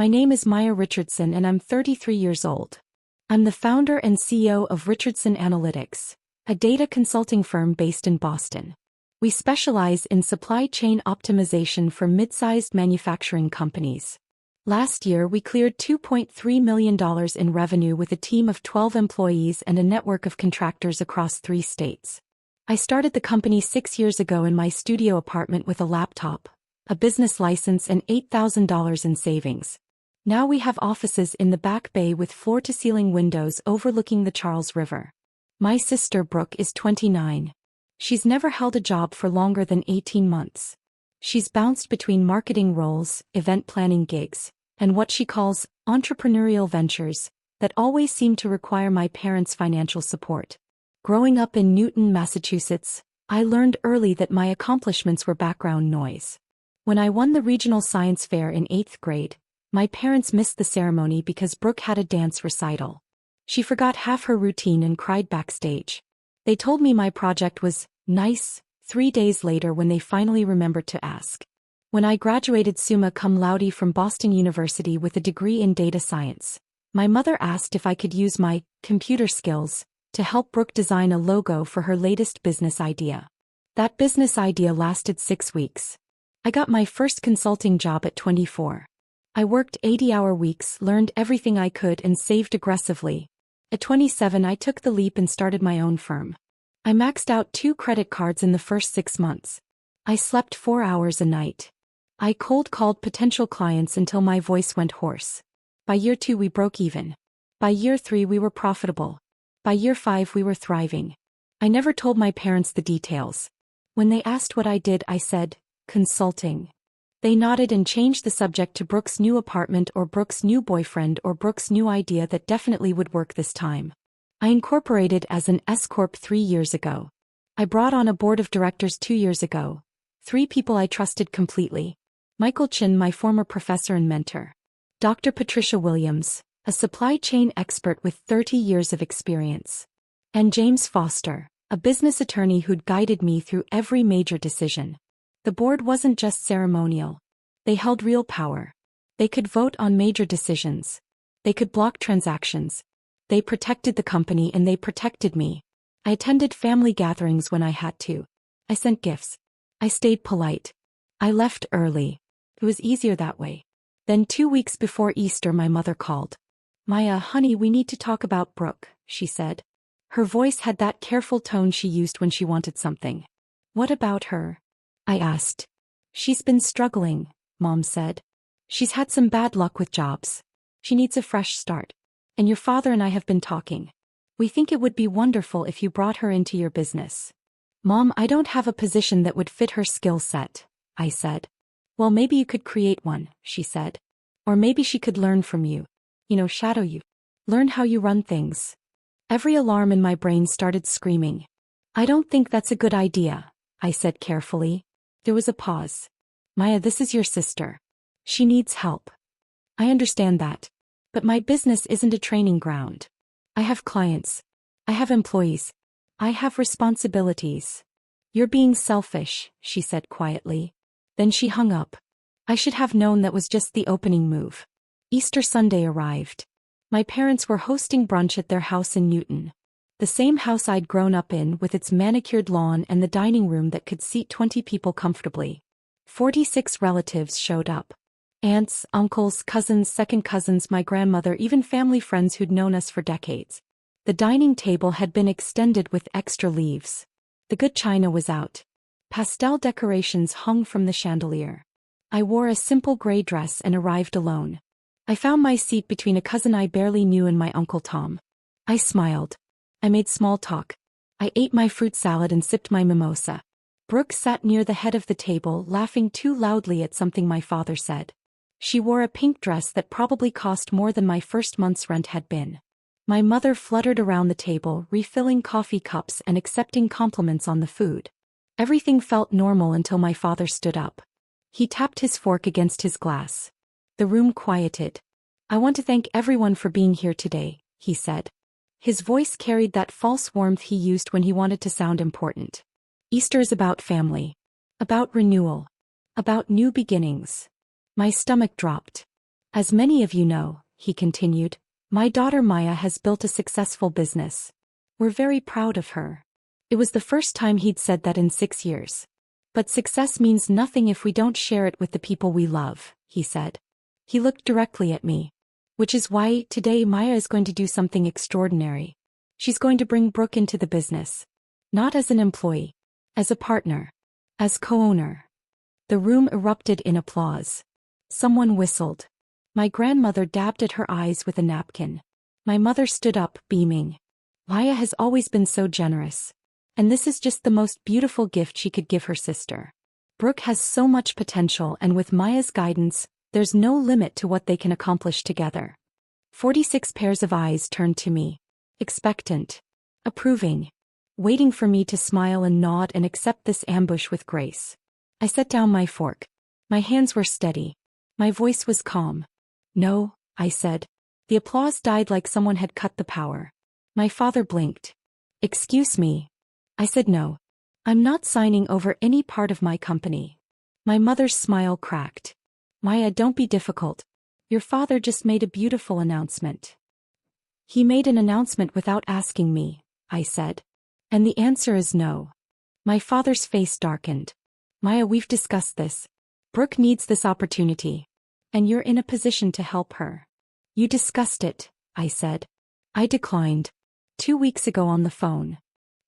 My name is Maya Richardson and I'm 33 years old. I'm the founder and CEO of Richardson Analytics, a data consulting firm based in Boston. We specialize in supply chain optimization for mid-sized manufacturing companies. Last year, we cleared $2.3 million in revenue with a team of 12 employees and a network of contractors across 3 states. I started the company 6 years ago in my studio apartment with a laptop, a business license and $8,000 in savings. Now we have offices in the Back Bay with floor-to-ceiling windows overlooking the Charles River. My sister Brooke is 29. She's never held a job for longer than 18 months. She's bounced between marketing roles, event planning gigs, and what she calls entrepreneurial ventures that always seem to require my parents' financial support. Growing up in Newton, Massachusetts, I learned early that my accomplishments were background noise. When I won the regional science fair in 8th grade, my parents missed the ceremony because Brooke had a dance recital. She forgot half her routine and cried backstage. They told me my project was nice 3 days later when they finally remembered to ask. When I graduated summa cum laude from Boston University with a degree in data science, my mother asked if I could use my computer skills to help Brooke design a logo for her latest business idea. That business idea lasted 6 weeks. I got my first consulting job at 24. I worked 80-hour weeks, learned everything I could and saved aggressively. At 27 I took the leap and started my own firm. I maxed out 2 credit cards in the first 6 months. I slept 4 hours a night. I cold called potential clients until my voice went hoarse. By year 2 we broke even. By year 3 we were profitable. By year 5 we were thriving. I never told my parents the details. When they asked what I did I said, consulting. They nodded and changed the subject to Brooke's new apartment or Brooke's new boyfriend or Brooke's new idea that definitely would work this time. I incorporated as an S-Corp 3 years ago. I brought on a board of directors 2 years ago. 3 people I trusted completely. Michael Chin, my former professor and mentor. Dr. Patricia Williams, a supply chain expert with 30 years of experience. And James Foster, a business attorney who'd guided me through every major decision. The board wasn't just ceremonial. They held real power. They could vote on major decisions. They could block transactions. They protected the company and they protected me. I attended family gatherings when I had to. I sent gifts. I stayed polite. I left early. It was easier that way. Then 2 weeks before Easter my mother called. Maya, honey, we need to talk about Brooke, she said. Her voice had that careful tone she used when she wanted something. What about her? I asked. She's been struggling, Mom said. She's had some bad luck with jobs. She needs a fresh start. And your father and I have been talking. We think it would be wonderful if you brought her into your business. Mom, I don't have a position that would fit her skill set, I said. Well, maybe you could create one, she said. Or maybe she could learn from you. Shadow you. Learn how you run things. Every alarm in my brain started screaming. I don't think that's a good idea, I said carefully. There was a pause. Maya, this is your sister. She needs help. I understand that. But my business isn't a training ground. I have clients. I have employees. I have responsibilities. You're being selfish, she said quietly. Then she hung up. I should have known that was just the opening move. Easter Sunday arrived. My parents were hosting brunch at their house in Newton. The same house I'd grown up in with its manicured lawn and the dining room that could seat 20 people comfortably. 46 relatives showed up. Aunts, uncles, cousins, second cousins, my grandmother, even family friends who'd known us for decades. The dining table had been extended with extra leaves. The good china was out. Pastel decorations hung from the chandelier. I wore a simple gray dress and arrived alone. I found my seat between a cousin I barely knew and my Uncle Tom. I smiled. I made small talk. I ate my fruit salad and sipped my mimosa. Brooke sat near the head of the table, laughing too loudly at something my father said. She wore a pink dress that probably cost more than my first month's rent had been. My mother fluttered around the table, refilling coffee cups and accepting compliments on the food. Everything felt normal until my father stood up. He tapped his fork against his glass. The room quieted. I want to thank everyone for being here today, he said. His voice carried that false warmth he used when he wanted to sound important. Easter is about family. About renewal. About new beginnings. My stomach dropped. As many of you know, he continued, my daughter Maya has built a successful business. We're very proud of her. It was the first time he'd said that in 6 years. But success means nothing if we don't share it with the people we love, he said. He looked directly at me. Which is why, today Maya is going to do something extraordinary. She's going to bring Brooke into the business. Not as an employee. As a partner. As co-owner. The room erupted in applause. Someone whistled. My grandmother dabbed at her eyes with a napkin. My mother stood up, beaming. Maya has always been so generous. And this is just the most beautiful gift she could give her sister. Brooke has so much potential, and with Maya's guidance, there's no limit to what they can accomplish together. 46 pairs of eyes turned to me. Expectant. Approving. Waiting for me to smile and nod and accept this ambush with grace. I set down my fork. My hands were steady. My voice was calm. No, I said. The applause died like someone had cut the power. My father blinked. Excuse me. I said no. I'm not signing over any part of my company. My mother's smile cracked. Maya, don't be difficult. Your father just made a beautiful announcement. He made an announcement without asking me, I said. And the answer is no. My father's face darkened. Maya, we've discussed this. Brooke needs this opportunity. And you're in a position to help her. You discussed it, I said. I declined. 2 weeks ago on the phone.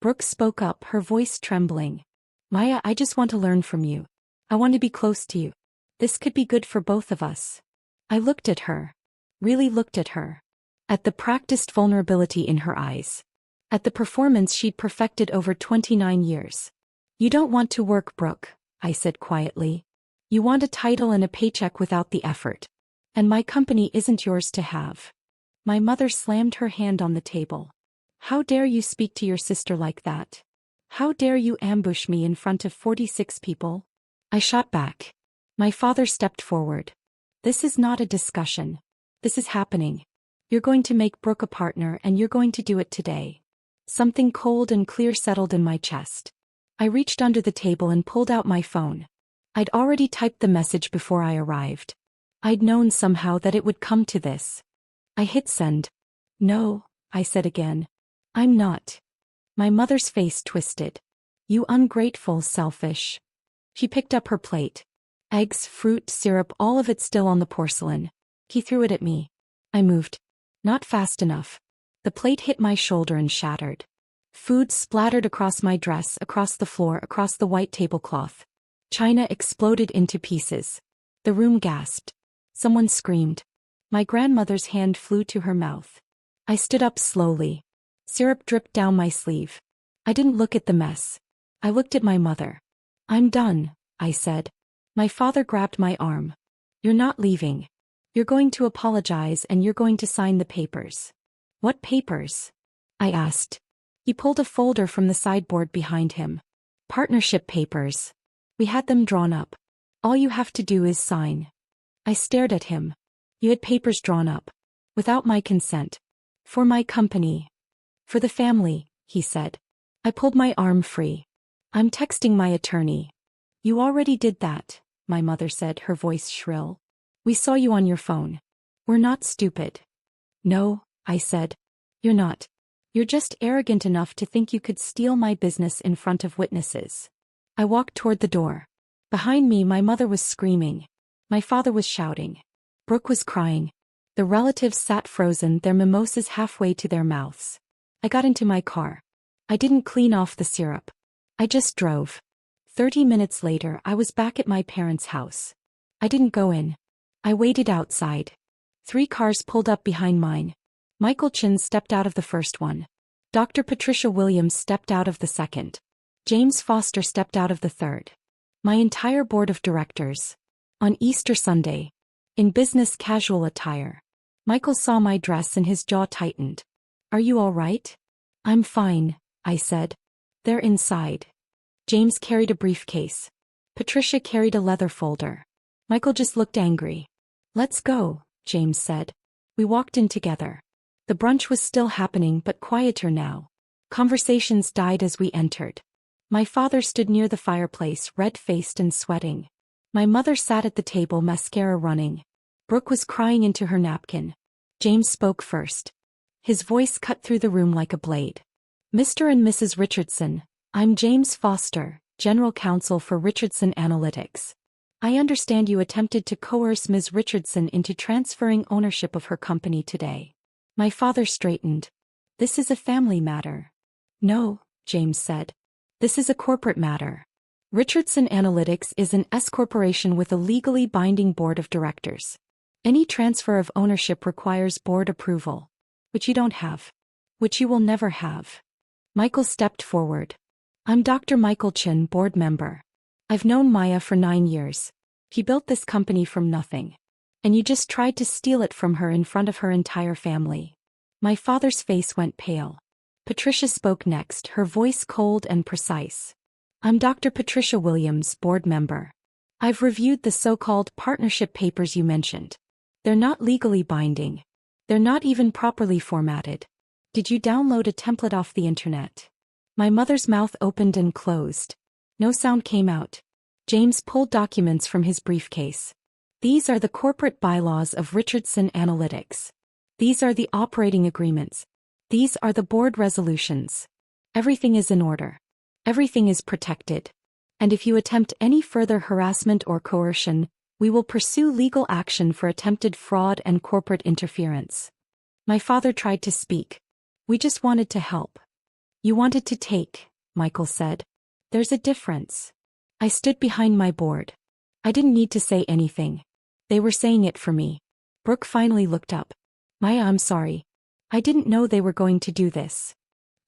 Brooke spoke up, her voice trembling. Maya, I just want to learn from you. I want to be close to you. This could be good for both of us. I looked at her. Really looked at her. At the practiced vulnerability in her eyes. At the performance she'd perfected over 29 years. You don't want to work, Brooke, I said quietly. You want a title and a paycheck without the effort. And my company isn't yours to have. My mother slammed her hand on the table. How dare you speak to your sister like that? How dare you ambush me in front of 46 people? I shot back. My father stepped forward. This is not a discussion. This is happening. You're going to make Brooke a partner, and you're going to do it today. Something cold and clear settled in my chest. I reached under the table and pulled out my phone. I'd already typed the message before I arrived. I'd known somehow that it would come to this. I hit send. No, I said again. I'm not. My mother's face twisted. You ungrateful, selfish. She picked up her plate. Eggs, fruit, syrup, all of it still on the porcelain. He threw it at me. I moved. Not fast enough. The plate hit my shoulder and shattered. Food splattered across my dress, across the floor, across the white tablecloth. China exploded into pieces. The room gasped. Someone screamed. My grandmother's hand flew to her mouth. I stood up slowly. Syrup dripped down my sleeve. I didn't look at the mess. I looked at my mother. I'm done, I said. My father grabbed my arm. You're not leaving. You're going to apologize and you're going to sign the papers. What papers? I asked. He pulled a folder from the sideboard behind him. Partnership papers. We had them drawn up. All you have to do is sign. I stared at him. You had papers drawn up. Without my consent. For my company. For the family, he said. I pulled my arm free. I'm texting my attorney. You already did that, my mother said, her voice shrill. We saw you on your phone. We're not stupid. No, I said. You're not. You're just arrogant enough to think you could steal my business in front of witnesses. I walked toward the door. Behind me, my mother was screaming. My father was shouting. Brooke was crying. The relatives sat frozen, their mimosas halfway to their mouths. I got into my car. I didn't clean off the syrup. I just drove. 30 minutes later, I was back at my parents' house. I didn't go in. I waited outside. 3 cars pulled up behind mine. Michael Chin stepped out of the first one. Dr. Patricia Williams stepped out of the second. James Foster stepped out of the third. My entire board of directors. On Easter Sunday. In business casual attire. Michael saw my dress and his jaw tightened. Are you all right? I'm fine, I said. They're inside. James carried a briefcase. Patricia carried a leather folder. Michael just looked angry. Let's go, James said. We walked in together. The brunch was still happening but quieter now. Conversations died as we entered. My father stood near the fireplace, red-faced and sweating. My mother sat at the table, mascara running. Brooke was crying into her napkin. James spoke first. His voice cut through the room like a blade. Mr. and Mrs. Richardson, I'm James Foster, General Counsel for Richardson Analytics. I understand you attempted to coerce Ms. Richardson into transferring ownership of her company today. My father straightened. This is a family matter. No, James said. This is a corporate matter. Richardson Analytics is an S-corporation with a legally binding board of directors. Any transfer of ownership requires board approval, which you don't have. Which you will never have. Michael stepped forward. I'm Dr. Michael Chin, board member. I've known Maya for 9 years. He built this company from nothing. And you just tried to steal it from her in front of her entire family. My father's face went pale. Patricia spoke next, her voice cold and precise. I'm Dr. Patricia Williams, board member. I've reviewed the so-called partnership papers you mentioned. They're not legally binding. They're not even properly formatted. Did you download a template off the internet? My mother's mouth opened and closed. No sound came out. James pulled documents from his briefcase. These are the corporate bylaws of Richardson Analytics. These are the operating agreements. These are the board resolutions. Everything is in order. Everything is protected. And if you attempt any further harassment or coercion, we will pursue legal action for attempted fraud and corporate interference. My father tried to speak. We just wanted to help. You wanted to take, Michael said. There's a difference. I stood behind my board. I didn't need to say anything. They were saying it for me. Brooke finally looked up. Maya, I'm sorry. I didn't know they were going to do this.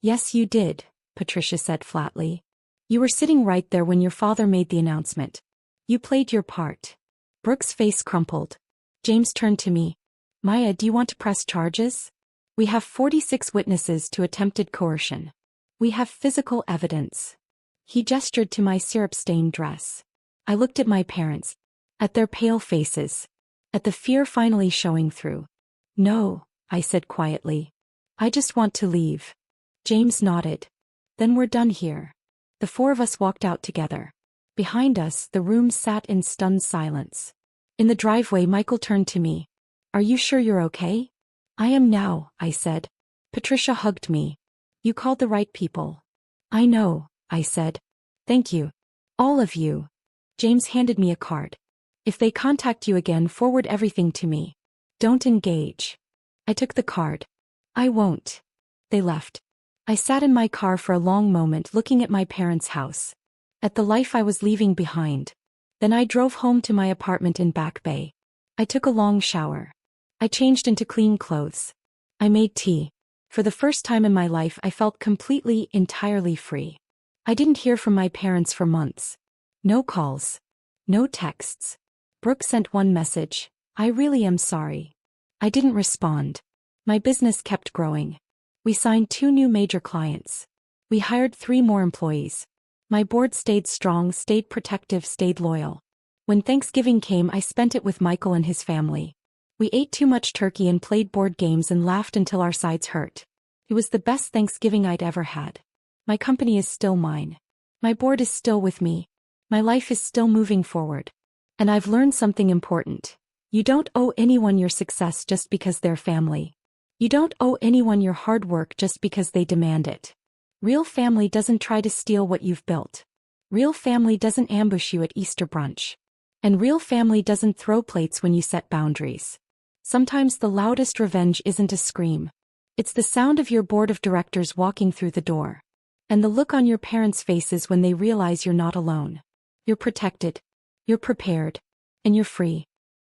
Yes, you did, Patricia said flatly. You were sitting right there when your father made the announcement. You played your part. Brooke's face crumpled. James turned to me. Maya, do you want to press charges? We have 46 witnesses to attempted coercion. We have physical evidence. He gestured to my syrup-stained dress. I looked at my parents. At their pale faces. At the fear finally showing through. No, I said quietly. I just want to leave. James nodded. Then we're done here. The four of us walked out together. Behind us, the room sat in stunned silence. In the driveway, Michael turned to me. Are you sure you're okay? I am now, I said. Patricia hugged me. You called the right people. I know, I said. Thank you. All of you. James handed me a card. If they contact you again, forward everything to me. Don't engage. I took the card. I won't. They left. I sat in my car for a long moment looking at my parents' house. At the life I was leaving behind. Then I drove home to my apartment in Back Bay. I took a long shower. I changed into clean clothes. I made tea. For the first time in my life I felt completely, entirely free. I didn't hear from my parents for months. No calls. No texts. Brooke sent one message. I really am sorry. I didn't respond. My business kept growing. We signed 2 new major clients. We hired 3 more employees. My board stayed strong, stayed protective, stayed loyal. When Thanksgiving came, I spent it with Michael and his family. We ate too much turkey and played board games and laughed until our sides hurt. It was the best Thanksgiving I'd ever had. My company is still mine. My board is still with me. My life is still moving forward. And I've learned something important. You don't owe anyone your success just because they're family. You don't owe anyone your hard work just because they demand it. Real family doesn't try to steal what you've built. Real family doesn't ambush you at Easter brunch. And real family doesn't throw plates when you set boundaries. Sometimes the loudest revenge isn't a scream. It's the sound of your board of directors walking through the door. And the look on your parents' faces when they realize you're not alone. You're protected. You're prepared. And you're free.